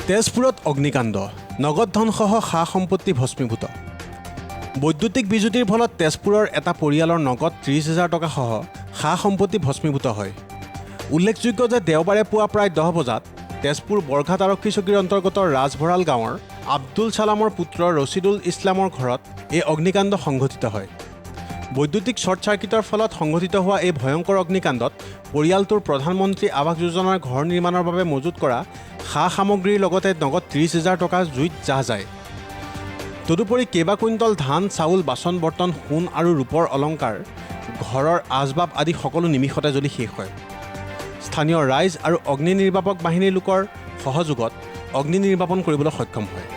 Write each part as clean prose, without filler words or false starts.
তেজপুৰত অগ্নিকাণ্ড, নগদ ধনসহ সা সম্পত্তি ভস্মীভূত। বৈদ্যুতিক বিজুতিৰ ফলত তেজপুৰৰ এটা পৰিয়ালৰ নগদ 30,000 টকাসহ সা সম্পত্তি ভস্মীভূত হয়। উল্লেখযোগ্য যে দেওবাৰে পুৱা প্ৰায় 10 বজাত তেজপুৰ বৰঘাট আৰক্ষী চকীৰ অন্তৰ্গত ৰাজভঁৰাল গাঁৱৰ আব্দুল ছালামৰ পুত্ৰ ৰছিদুল ইছলামৰ ঘৰত এই অগ্নিকাণ্ড সংঘটিত হয়। বৈদ্যুতিক শ্বৰ্ট চাৰ্কিটৰ ফলত সংঘটিত হোৱা এই ভয়ংকৰ অগ্নিকাণ্ডত পৰিয়ালটোৰ প্ৰধানমন্ত্ৰী আৱাস যোজনাৰ ঘৰ নিৰ্মাণৰ বাবে মজুত কৰা সা সামগ্ৰীৰ লগতে নগদ 30,000 টকা জুইত জাহ যায়। তদুপৰি কেইবা কুইণ্টল ধান, চাউল, বাচন বৰ্তন, সোণ আৰু ৰূপৰ অলংকাৰ, ঘৰৰ আচবাব আদি সকলো নিমিষতে জ্বলি শেষ হয়। স্থানীয় ৰাইজ আৰু অগ্নি নিৰ্বাপক বাহিনীৰ লোকৰ সহযোগত অগ্নি নিৰ্বাপন কৰিবলৈ সক্ষম হয়।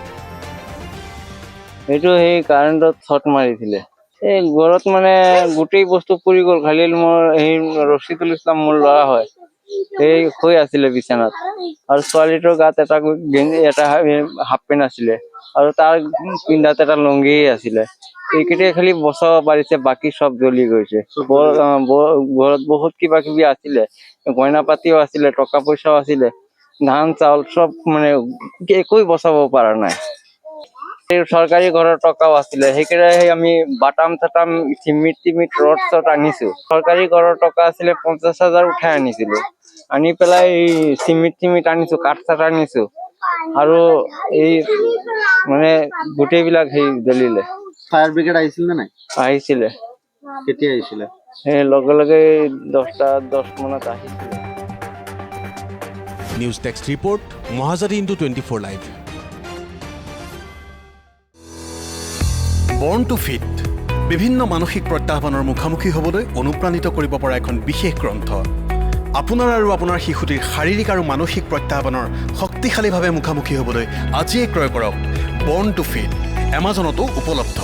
এইটো সেই কাৰেণ্টত শ্বৰ্ট মাৰিছিলে। এই ঘৰত মানে গোটেই বস্তু পুৰি গ'ল। খালি মোৰ সেই ৰছিদুল ইছলাম মোৰ ল'ৰা হয়, সেই শুই আছিলে বিচনাত, আৰু ছোৱালীটোৰ গাত এটা গেঞ্জি, এটা হাফ পেণ্ট আছিলে, আৰু তাৰ পিন্ধাত এটা লুংগি আছিলে। এইকেইটাই খালি বচাব পাৰিছে, বাকী চব জ্বলি গৈছে। ঘৰত বহুত কিবা কিবি আছিলে, গইনা পাতিও আছিলে, টকা পইচাও আছিলে, ধান চাউল চব মানে একোৱে বচাব পৰা নাই। চৰকাৰী ঘৰৰ টকাও আছিলে, সেইকেইটাই আমি বাটাম চাটাম চিমিট ৰড চড আনিছো। চৰকাৰী ঘৰৰ টকা আছিলে 50,000 উঠাই আনিছিলো, আনি পেলাই চিমিট আনিছো, কাঠ চাঠ আনিছো, আৰু এই মানে গোটেইবিলাক সেই জ্বলিলে। ফায়াৰ ব্ৰিগেড আহিছিল নে নাই? আহিছিলে। কেতিয়া আহিছিলে? সেই লগে লগে 10 মানত আহিছিলে। News desk report, Mahajati into 24 live. বৰ্ণ টু ফিট, বিভিন্ন মানসিক প্ৰত্যাহ্বানৰ মুখামুখি হ'বলৈ অনুপ্ৰাণিত কৰিব পৰা এখন বিশেষ গ্ৰন্থ। আপোনাৰ আৰু আপোনাৰ শিশুটিৰ শাৰীৰিক আৰু মানসিক প্ৰত্যাহ্বানৰ শক্তিশালীভাৱে মুখামুখি হ'বলৈ আজিয়ে ক্ৰয় কৰক বৰ্ণ টু ফিট। এমাজনতো উপলব্ধ।